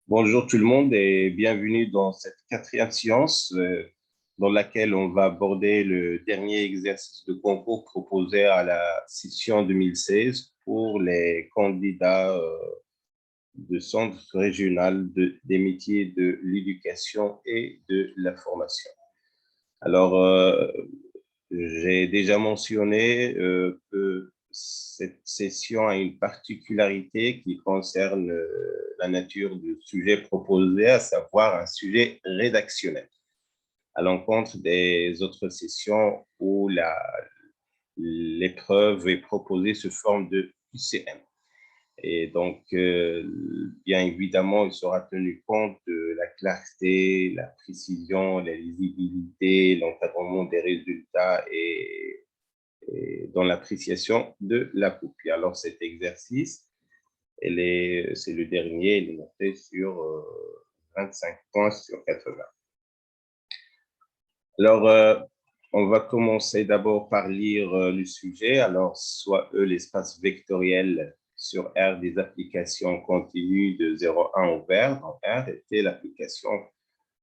Bonjour tout le monde et bienvenue dans cette quatrième séance dans laquelle on va aborder le dernier exercice de concours proposé à la session 2016 pour les candidats de centre régional des métiers de l'éducation et de la formation. Alors, j'ai déjà mentionné que cette session a une particularité qui concerne la nature du sujet proposé, à savoir un sujet rédactionnel, à l'encontre des autres sessions où l'épreuve est proposée sous forme de UCM. Et donc, bien évidemment, il sera tenu compte de la clarté, la précision, la lisibilité, l'encadrement des résultats et dans l'appréciation de la copie. Alors, cet exercice, c'est le dernier, il est noté sur 25 points sur 80. Alors, on va commencer d'abord par lire le sujet. Alors, soit E, l'espace vectoriel sur R des applications continues de 0,1 au vert dans R était l'application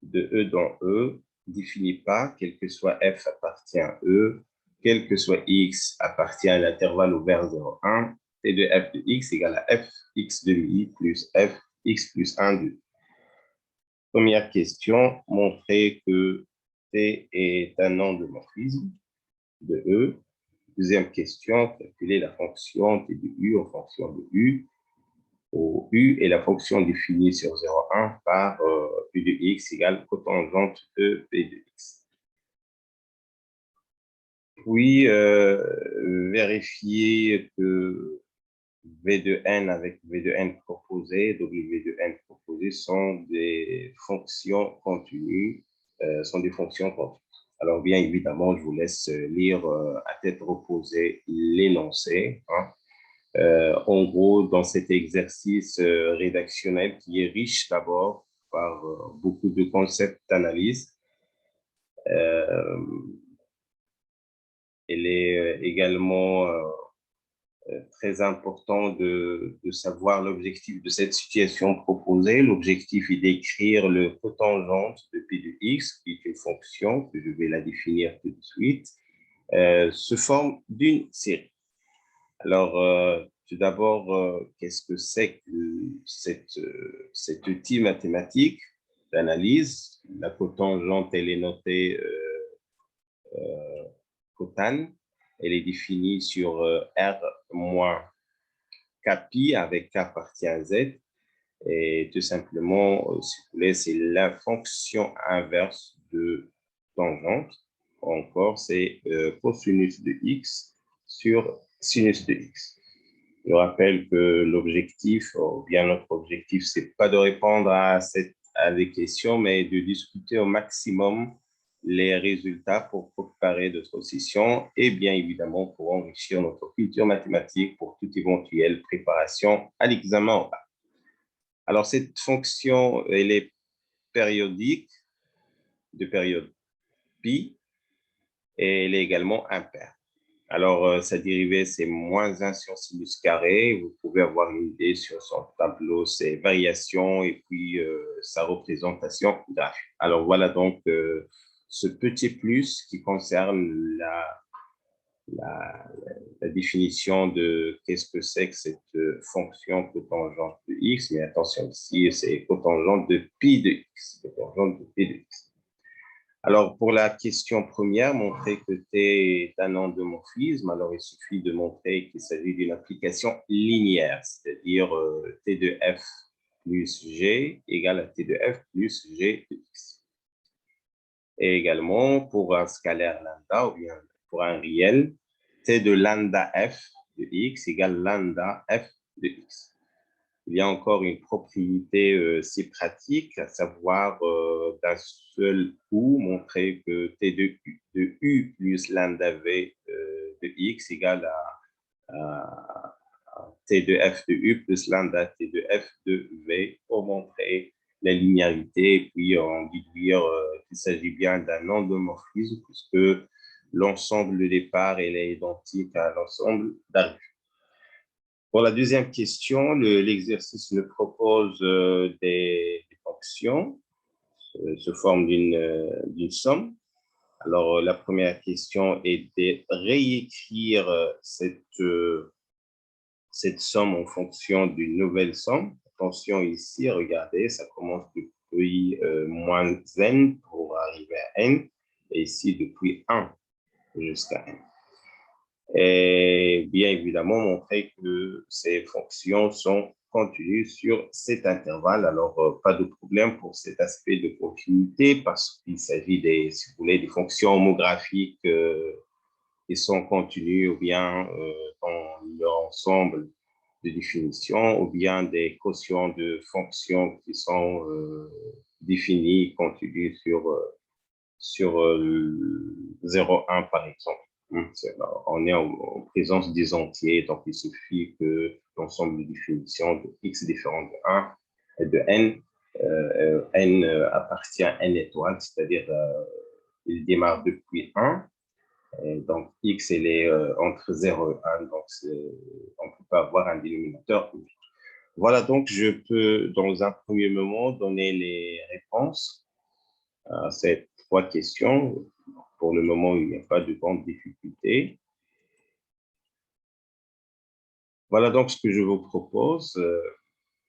de E dans E, définie par, quel que soit F appartient à E, quel que soit X appartient à l'intervalle ouvert 0,1, T de F de X égale à F X de I plus F X plus 1 de. Première question, montrer que T est un endomorphisme de E. Deuxième question, calculer la fonction T de U en fonction de U, où U est la fonction définie sur 0,1 par U de X égale cotangente de P de X. Puis, vérifier que V de n avec V de n proposé, W de n proposé sont des fonctions continues, Alors, bien évidemment, je vous laisse lire à tête reposée l'énoncé. En gros, dans cet exercice rédactionnel qui est riche d'abord par beaucoup de concepts d'analyse, il est également très important de savoir l'objectif de cette situation proposée. L'objectif est d'écrire le cotangente de P de X, qui est une fonction, que je vais la définir tout de suite, sous forme d'une série. Alors, tout d'abord, qu'est-ce que c'est que cet outil mathématique d'analyse? La cotangente, elle est notée cotane. Elle est définie sur R moins Kpi avec K appartient à Z. Et tout simplement, si vous voulez, c'est la fonction inverse de tangente. Encore, c'est cosinus de X sur sinus de X. Je rappelle que l'objectif, ou bien notre objectif, c'est pas de répondre à des questions, mais de discuter au maximum les résultats pour préparer d'autres sessions et bien évidemment pour enrichir notre culture mathématique pour toute éventuelle préparation à l'examen. Alors, cette fonction, elle est périodique, de période pi, et elle est également impaire. Alors, sa dérivée, c'est moins 1 sur sinus carré. Vous pouvez avoir une idée sur son tableau, ses variations et puis sa représentation graphique. Alors, voilà donc ce petit plus qui concerne la définition de qu'est-ce que c'est que cette fonction cotangente de x. Mais attention, ici, c'est cotangente de pi de x. Cotangente de pi de x. Alors, pour la question première, montrer que T est un endomorphisme, alors il suffit de montrer qu'il s'agit d'une application linéaire, c'est-à-dire T de F plus G égale à T de F plus G de X. Et également, pour un scalaire lambda, ou bien pour un réel, T de lambda F de X égale lambda F de X. Il y a encore une propriété si pratique, à savoir d'un seul coup, montrer que T de U plus lambda V de X égale à T de F de U plus lambda T de F de V pour montrer la linéarité et puis en déduire qu'il s'agit bien d'un endomorphisme puisque l'ensemble de départ est identique à l'ensemble d'arrivée. Pour la deuxième question, l'exercice nous propose des fonctions sous forme d'une somme. Alors, la première question est de réécrire cette somme en fonction d'une nouvelle somme. Attention ici, regardez, ça commence depuis moins n pour arriver à n, et ici depuis 1 jusqu'à n. Et bien évidemment, montrer que ces fonctions sont continues sur cet intervalle. Alors, pas de problème pour cet aspect de continuité parce qu'il s'agit des, si vous voulez, des fonctions homographiques qui sont continues ou bien dans leur ensemble de définition ou bien des quotients de fonctions qui sont définis, continues sur 0,1 par exemple. On est en présence des entiers, donc il suffit que l'ensemble de définitions de x différent de 1 et de n, n appartient à n étoile, c'est-à-dire il démarre depuis 1, et donc x elle est entre 0 et 1, donc on ne peut pas avoir un dénominateur unique. Voilà, donc je peux dans un premier moment donner les réponses à ces trois questions. Pour le moment, il n'y a pas de grande difficulté. Voilà donc ce que je vous propose.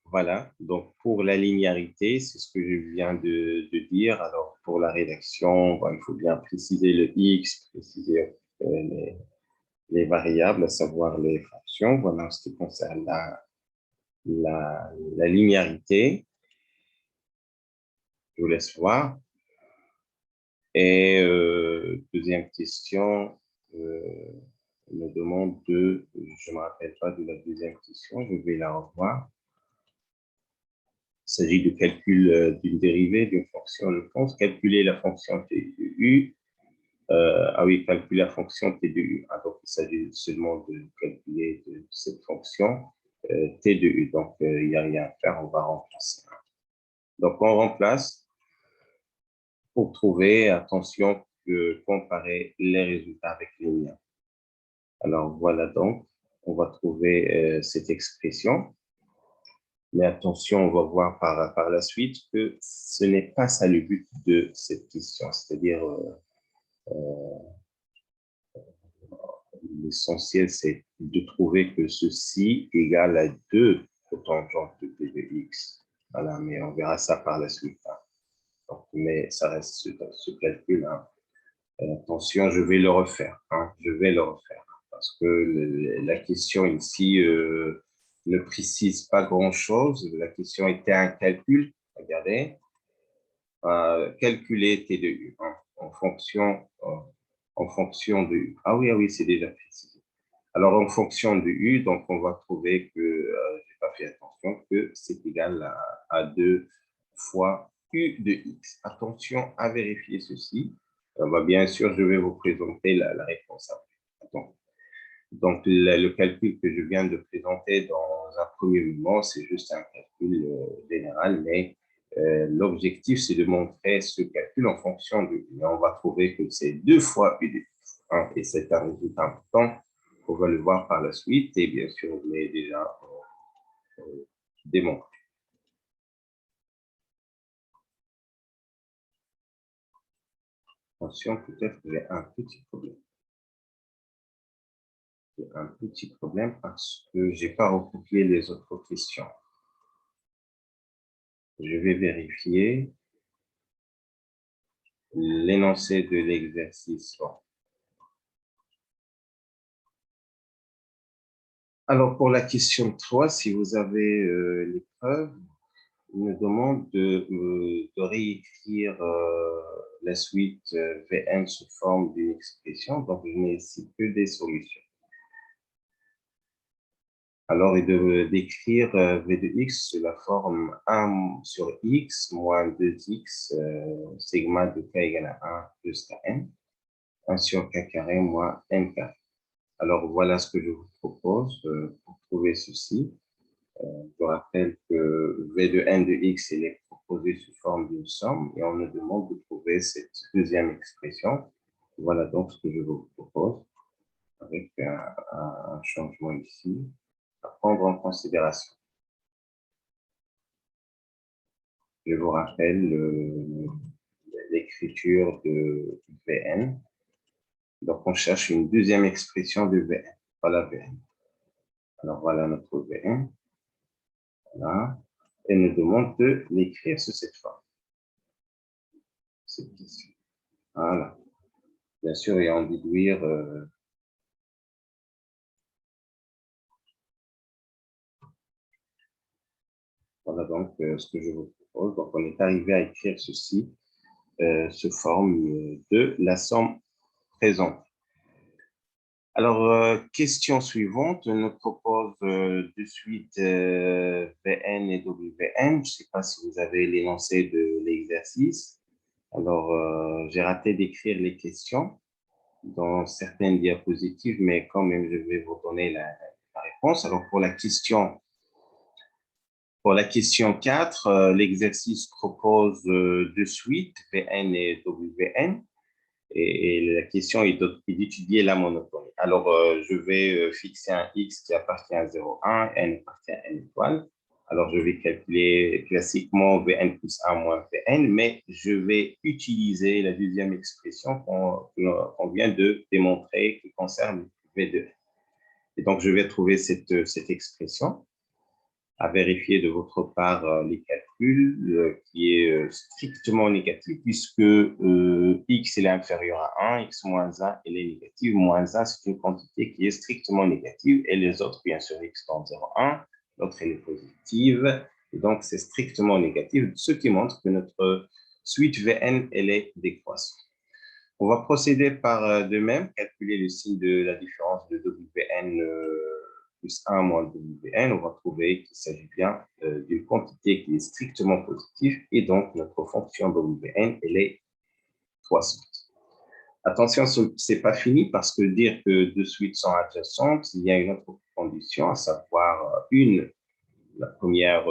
Voilà, donc pour la linéarité, c'est ce que je viens de dire. Alors pour la rédaction, il faut bien préciser le x, préciser les variables, à savoir les fractions. Voilà en ce qui concerne la linéarité. Je vous laisse voir. Et deuxième question, me demande de, je ne me rappelle pas de la deuxième question, je vais la revoir. Il s'agit de calcul d'une dérivée d'une fonction, je pense. Calculer la fonction t de u. Ah oui, calculer la fonction t de u. Ah, donc, il s'agit seulement de calculer cette fonction t de u. Donc, il n'y a rien à faire, on va remplacer. Donc, on remplace pour trouver, attention, comparer les résultats avec les miens. Alors, voilà donc, on va trouver cette expression. Mais attention, on va voir par la suite que ce n'est pas ça le but de cette question. C'est-à-dire, l'essentiel, c'est de trouver que ceci égale à 2 cotangentes de p de x. Voilà, mais on verra ça par la suite. Hein. Donc, mais ça reste ce calcul. Hein. Attention, je vais le refaire. Hein. Je vais le refaire. Parce que la question ici ne précise pas grand-chose. La question était un calcul. Regardez. Calculer t de u hein, en fonction de u. Ah oui, c'est déjà précisé. Alors, en fonction de u, donc on va trouver que, je n'ai pas fait attention, que c'est égal à 2 fois u de x. Attention à vérifier ceci. Bien sûr, je vais vous présenter la réponse après. Donc, le calcul que je viens de présenter dans un premier moment, c'est juste un calcul général, mais l'objectif, c'est de montrer ce calcul en fonction de U. On va trouver que c'est 2 fois U de x. Hein, et c'est un résultat important. On va le voir par la suite. Et bien sûr, je l'ai déjà démontré. Attention, peut-être que j'ai un petit problème. J'ai un petit problème parce que je n'ai pas recopié les autres questions. Je vais vérifier l'énoncé de l'exercice. Alors, pour la question 3, si vous avez l'épreuve, il me demande de réécrire la suite Vn sous forme d'une expression. Donc, je n'ai ici que des solutions. Alors, et d'écrire V de x sous la forme 1 sur x moins 2x sigma de k égale à 1 jusqu'à n, 1 sur k carré moins n carré. Alors, voilà ce que je vous propose pour trouver ceci. Je rappelle que V de n de x il est proposé sous forme d'une somme et on nous demande de trouver cette deuxième expression. Voilà donc ce que je vous propose avec un changement ici. à prendre en considération. Je vous rappelle l'écriture de Vn. Donc, on cherche une deuxième expression de Vn. Voilà Vn. Alors, voilà notre Vn. Voilà. Elle nous demande de l'écrire sous cette forme. Cette question. Voilà. Bien sûr, et en déduire voilà donc ce que je vous propose. Donc, on est arrivé à écrire ceci sous forme de la somme présente. Alors, question suivante, on nous propose de suite Vn et Wn. Je ne sais pas si vous avez l'énoncé de l'exercice. Alors, j'ai raté d'écrire les questions dans certaines diapositives, mais quand même, je vais vous donner la réponse. Alors, pour la question 4, l'exercice propose de suite Vn et Wn. Et la question est d'étudier la monotonie. Alors, je vais fixer un x qui appartient à 0,1, n appartient à n étoile. Alors, je vais calculer classiquement Vn plus 1 moins Vn, mais je vais utiliser la deuxième expression qu'on vient de démontrer qui concerne V2. Et donc, je vais trouver cette expression à vérifier de votre part les calculs qui est strictement négatif puisque x est inférieur à 1, x moins 1 elle est négative, moins 1 c'est une quantité qui est strictement négative et les autres bien sûr x tend 0,1, l'autre elle est positive et donc c'est strictement négatif, ce qui montre que notre suite Vn elle est décroissante. On va procéder par de même, calculer le signe de la différence de Wn plus 1 moins Wn. On va trouver qu'il s'agit bien d'une quantité qui est strictement positive et donc notre fonction Wn, elle est croissante. Attention, ce n'est pas fini parce que dire que deux suites sont adjacentes, il y a une autre condition, à savoir la première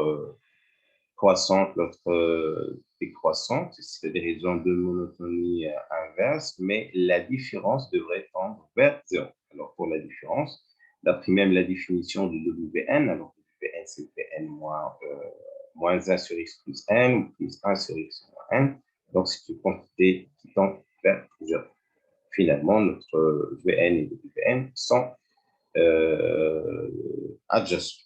croissante, l'autre décroissante, c'est des raisons de monotonie inverse, mais la différence devrait tendre vers 0. Alors, pour la différence, d'après même la définition du Wn, alors Wn, c'est Vn moins 1 sur x plus n, ou plus 1 sur x moins n, donc c'est une quantité qui tend vers 0. Finalement, notre Vn et Wn sont adjacents.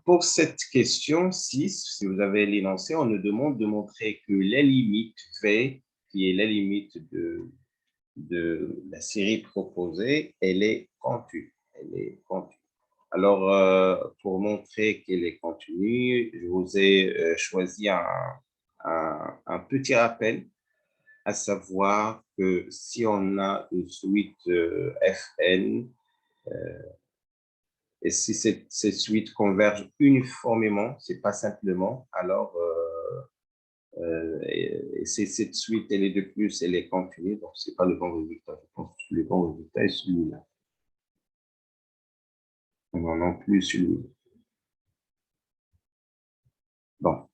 Pour cette question 6, si vous avez l'énoncé, on nous demande de montrer que la limite V, qui est la limite de la série proposée, elle est continue. Alors, pour montrer qu'elle est continue, je vous ai choisi un petit rappel, à savoir que si on a une suite Fn, et si ces suites convergent uniformément, c'est pas simplement, alors et si cette suite elle est de plus, elle est continue, donc c'est pas le bon résultat. Je pense que le bon résultat est celui-là. Non plus celui-là. Bon,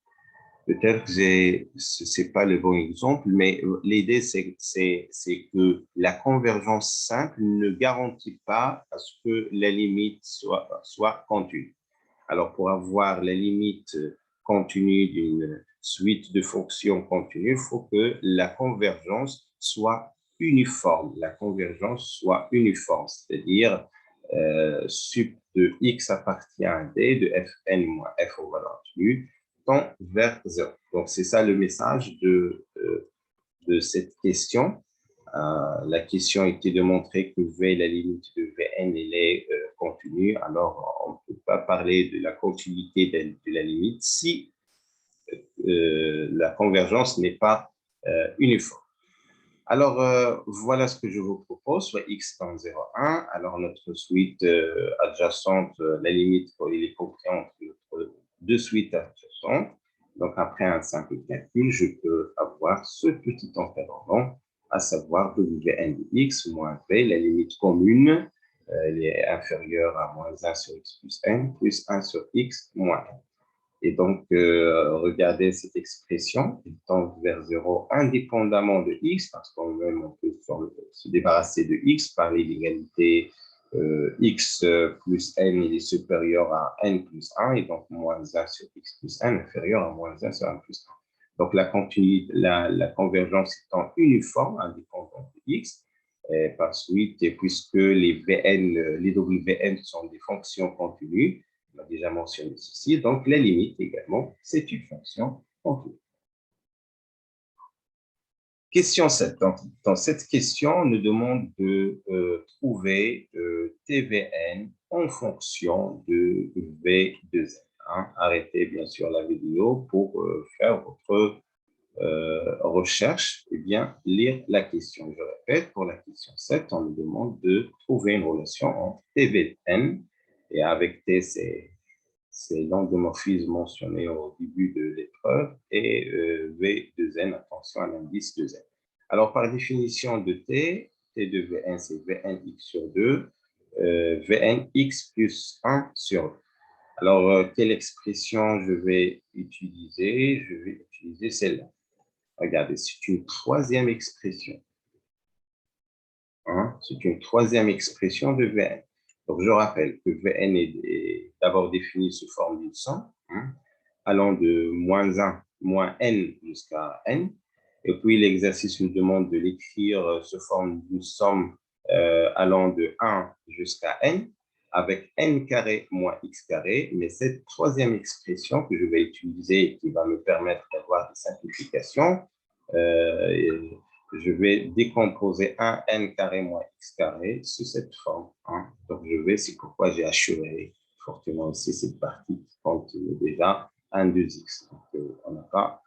peut-être que c'est pas le bon exemple, mais l'idée c'est que la convergence simple ne garantit pas à ce que la limite soit continue. Alors, pour avoir la limite continue d'une suite de fonctions continues, il faut que la convergence soit uniforme. La convergence soit uniforme, c'est-à-dire sup de x appartient à d de fn moins f au valeur absolue tend vers 0. Donc, c'est ça le message de cette question. La question était de montrer que V, la limite de Vn, elle est continue. Alors, on ne peut pas parler de la continuité de la limite si la convergence n'est pas uniforme. Alors, voilà ce que je vous propose, soit x tend 0,1. Alors, notre suite adjacente, la limite, il est compris entre notre deux suites adjacentes. Donc, après un simple calcul, je peux avoir ce petit intervalle, à savoir Wn de x moins v, la limite commune, elle est inférieure à moins 1 sur x plus n, plus 1 sur x moins n. Et donc, regardez cette expression, il tend vers 0 indépendamment de x, parce qu'on même on peut se débarrasser de x par l'égalité x plus n, il est supérieur à n plus 1, et donc moins 1 sur x plus n inférieur à moins 1 sur n plus 1. Donc, la convergence étant uniforme, indépendante de x, par suite, et puisque les Wn sont des fonctions continues, on a déjà mentionné ceci, donc la limite également, c'est une fonction continue. Question 7. Dans cette question, on nous demande de trouver TVN en fonction de V de Z. Arrêtez bien sûr la vidéo pour faire votre recherche et bien lire la question. Je répète, pour la question 7, on nous demande de trouver une relation entre TVN, et avec T, c'est l'endomorphisme mentionné au début de l'épreuve, et V de N, attention à l'indice de Z. Alors, par définition de T de Vn, c'est Vnx sur 2, Vnx plus 1 sur 2. Alors, quelle expression je vais utiliser? Je vais utiliser celle-là. Regardez, c'est une troisième expression. C'est une troisième expression de Vn. Donc, je rappelle que Vn est d'abord défini sous forme d'une somme, allant de moins 1, moins n jusqu'à n. Et puis, l'exercice nous demande de l'écrire sous forme d'une somme allant de 1 jusqu'à n, avec n carré moins x carré. Mais cette troisième expression que je vais utiliser et qui va me permettre d'avoir des simplifications, je vais décomposer 1n carré moins x carré sous cette forme. Donc, c'est pourquoi j'ai assuré fortement aussi cette partie qui contient déjà 1, 2x. Donc, on n'a pas.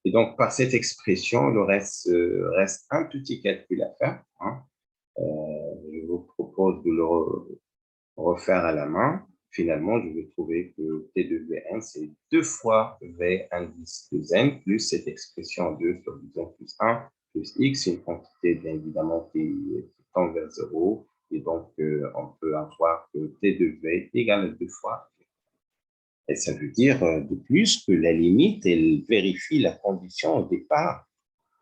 Et donc, par cette expression, le reste un petit calcul à faire. Je vous propose de le refaire à la main. Finalement, je vais trouver que T de Vn, c'est 2 fois V indice de n plus cette expression 2 sur 2n plus 1 plus x, une quantité bien évidemment qui tend vers 0. Et donc, on peut avoir que T de V égale à 2 fois V. Et ça veut dire de plus que la limite, elle vérifie la condition au départ,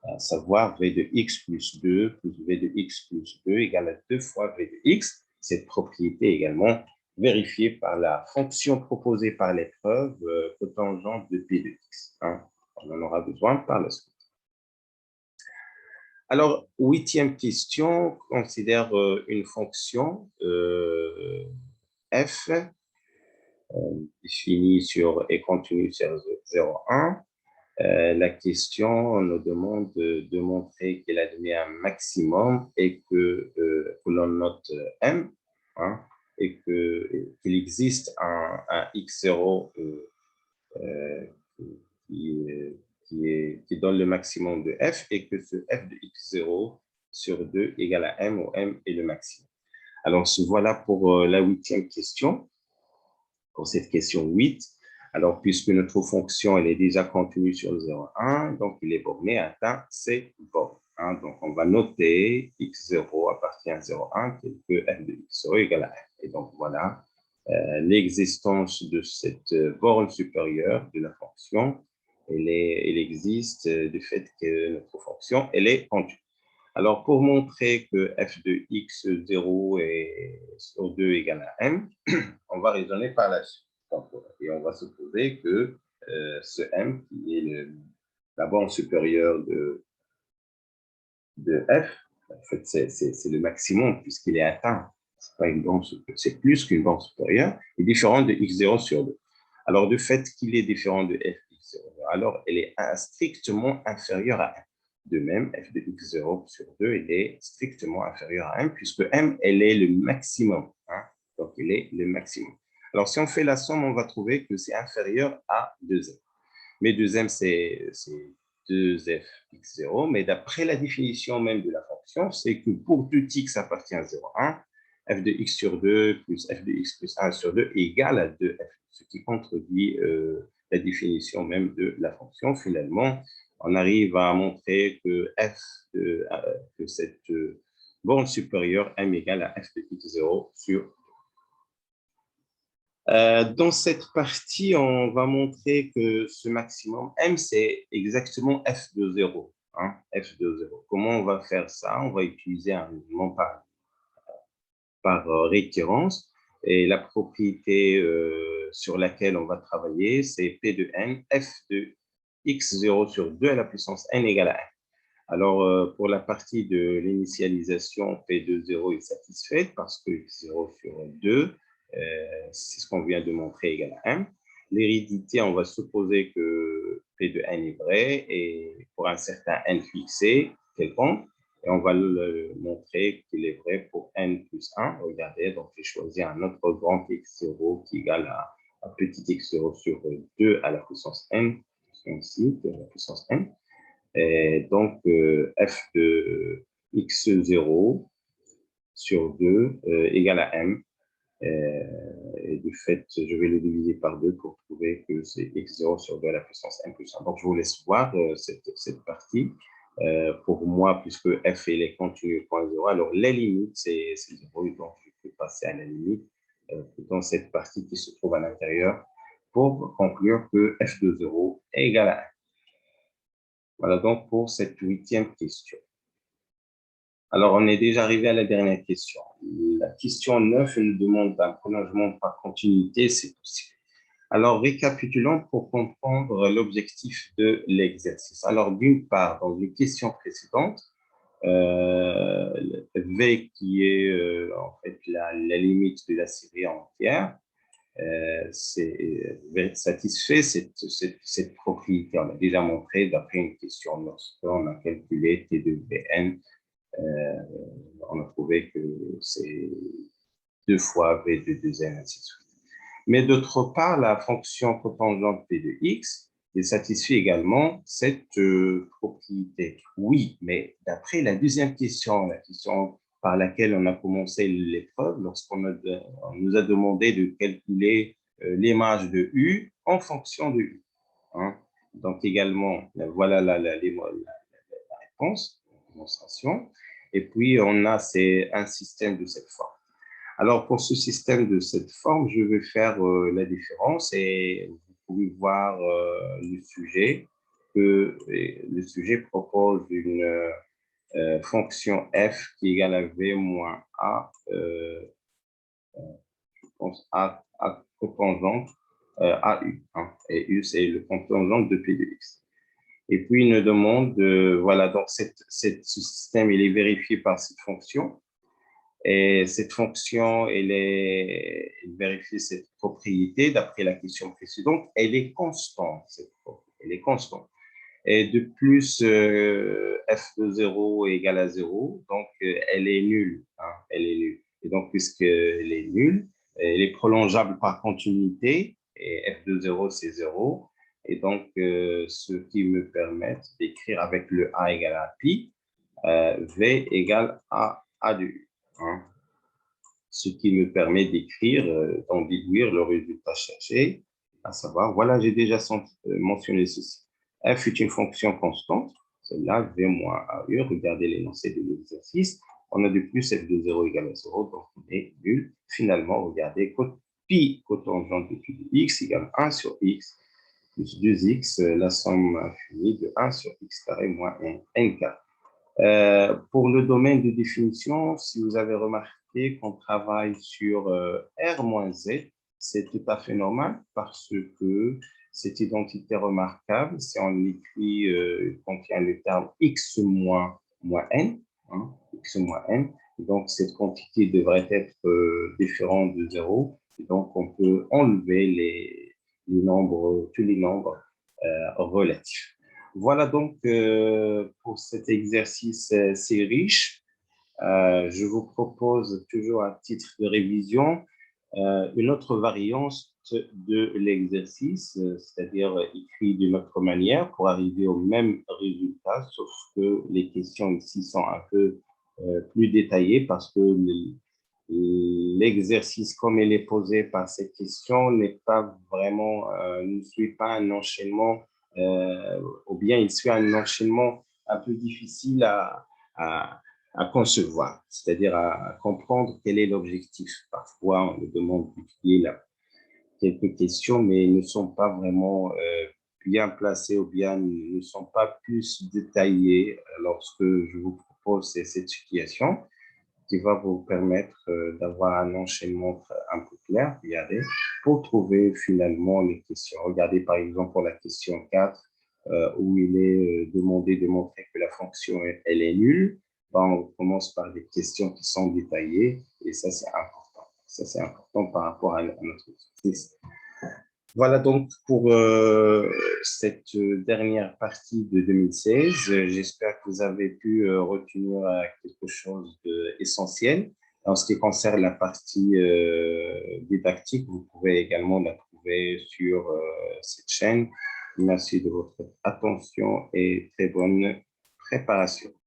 à savoir V de x plus 2 plus V de x plus 2 égale à 2 fois V de x. Cette propriété également vérifiée par la fonction proposée par l'épreuve cotangente de P de x. On en aura besoin par la suite. Alors, 8e question, considère une fonction f définie sur et continue sur 0,1. La question nous demande de montrer qu'elle admet un maximum et que l'on note m, et qu'il existe un x0 qui donne le maximum de f, et que ce f de x0 sur 2 égale à m, où m est le maximum. Alors, voilà pour la 8e question, pour cette question 8. Alors, puisque notre fonction elle est déjà contenue sur le 0,1, donc il est borné à atteint ces bornes. Donc, on va noter x0 appartient à 0,1, tel que f de x0 égale à f. Et donc, voilà l'existence de cette borne supérieure de la fonction. Elle existe du fait que notre fonction, elle est continue. Alors, pour montrer que f de x0 sur 2 égale à m, on va raisonner par la suite. Et on va supposer que ce m, qui est la borne supérieure de f, en fait, c'est le maximum puisqu'il est atteint. C'est plus qu'une borne supérieure, est différent de x0 sur 2. Alors, du fait qu'il est différent de f x0, alors elle est strictement inférieure à m. De même, f de x0 sur 2, elle est strictement inférieure à m, puisque m, elle est le maximum. Donc, elle est le maximum. Alors, si on fait la somme, on va trouver que c'est inférieur à 2m. Mais 2m, c'est 2f x0, mais d'après la définition même de la fonction, c'est que pour tout x appartient à 0,1, f de x sur 2 plus f de x plus 1 sur 2 égale à 2f, ce qui contredit la définition même de la fonction. Finalement, on arrive à montrer que que cette borne supérieure m égale à f de x0 sur 2. Dans cette partie, on va montrer que ce maximum M, c'est exactement f de 0. Hein, f de 0. Comment on va faire ça? On va utiliser un raisonnement par récurrence. Et la propriété sur laquelle on va travailler, c'est P de n, f de x0 sur 2 à la puissance n égale à 1. Alors, pour la partie de l'initialisation, P de 0 est satisfaite parce que x0 sur 2, c'est ce qu'on vient de montrer, égal à 1. L'hérédité, on va supposer que P de n est vrai et pour un certain n fixé, quelconque, et on va le montrer qu'il est vrai pour n plus 1. Regardez, donc j'ai choisi un autre grand x0 qui est égal à petit x0 sur 2 à la puissance n, ici, à la puissance n. Et donc, f de x0 sur 2 égale à m. Et du fait, je vais le diviser par 2 pour trouver que c'est x0 sur 2 à la puissance n plus 1. Donc, je vous laisse voir cette partie. Pour moi, puisque f est continu au point 0, alors la limite, c'est 0. Donc, je peux passer à la limite dans cette partie qui se trouve à l'intérieur pour conclure que f de 0 est égal à 1. Voilà donc pour cette 8e question. Alors, on est déjà arrivé à la dernière question. La question 9 nous demande un prolongement par continuité, c'est possible. Alors, récapitulons pour comprendre l'objectif de l'exercice. Alors, d'une part, dans une question précédente, V qui est en fait la limite de la série entière, satisfait cette propriété. On a déjà montré d'après une question lorsqu'on a calculé T de Vn, on a trouvé que c'est 2 fois V de 2n, ainsi de suite. Mais d'autre part, la fonction cotangente P de x satisfait également cette propriété. Oui, mais d'après la deuxième question, la question par laquelle on a commencé l'épreuve, lorsqu'on nous a demandé de calculer l'image de U en fonction de U. Hein. Donc également, voilà la réponse, la démonstration. Et puis, on a un système de cette forme. Alors, pour ce système de cette forme, je vais faire la différence et vous pouvez voir le sujet, que le sujet propose une fonction f qui est égale à v moins a, je pense, a cotangente à u. Hein, et u, c'est le cotangente de p de x. Et puis, il nous demande, voilà, donc ce système, il est vérifié par cette fonction. Et cette fonction, elle vérifie cette propriété d'après la question précédente. Elle est constante, cette propriété. Elle est constante. Et de plus, f de 0 est égal à 0, donc elle est nulle. Hein, elle est nulle. Et donc, puisqu'elle est nulle, elle est prolongeable par continuité, et f de 0, c'est 0. Et donc, ce qui me permet d'écrire avec le a égale à pi, v égale à a de u. Hein, ce qui me permet d'écrire, d'en déduire le résultat cherché, à savoir, voilà, j'ai déjà mentionné ceci. F est une fonction constante, celle-là, V moins AU, regardez l'énoncé de l'exercice, on a de plus F de 0 égale à 0, donc on est nul. Finalement, regardez, pi cotangente de pi de x égale 1 sur x plus 2x, la somme infinie de 1 sur x carré moins n carré. Pour le domaine de définition, si vous avez remarqué qu'on travaille sur R-Z, c'est tout à fait normal parce que cette identité remarquable, si on l'écrit, contient le terme x moins n, hein, x moins n, donc cette quantité devrait être différente de 0, et donc on peut enlever les nombres, tous les nombres relatifs. Voilà donc pour cet exercice, c'est riche. Je vous propose toujours à titre de révision une autre variante de l'exercice, c'est-à-dire écrit d'une autre manière pour arriver au même résultat, sauf que les questions ici sont un peu plus détaillées parce que l'exercice comme il est posé par cette question n'est pas vraiment, ne suit pas un enchaînement ou bien il suit un enchaînement un peu difficile à concevoir, c'est-à-dire à comprendre quel est l'objectif. Parfois, on nous demande d'étudier quelques questions, mais ne sont pas vraiment bien placées ou bien ne sont pas plus détaillées lorsque je vous propose cette situation qui va vous permettre d'avoir un enchaînement un peu clair, regardez, pour trouver finalement les questions. Regardez par exemple pour la question 4, où il est demandé de montrer que la fonction, elle est nulle. Ben, on commence par des questions qui sont détaillées, et ça, c'est important. Ça, c'est important par rapport à notre exercice. Voilà donc pour cette dernière partie de 2016. J'espère que vous avez pu retenir quelque chose d'essentiel. En ce qui concerne la partie didactique, vous pouvez également la trouver sur cette chaîne. Merci de votre attention et très bonne préparation.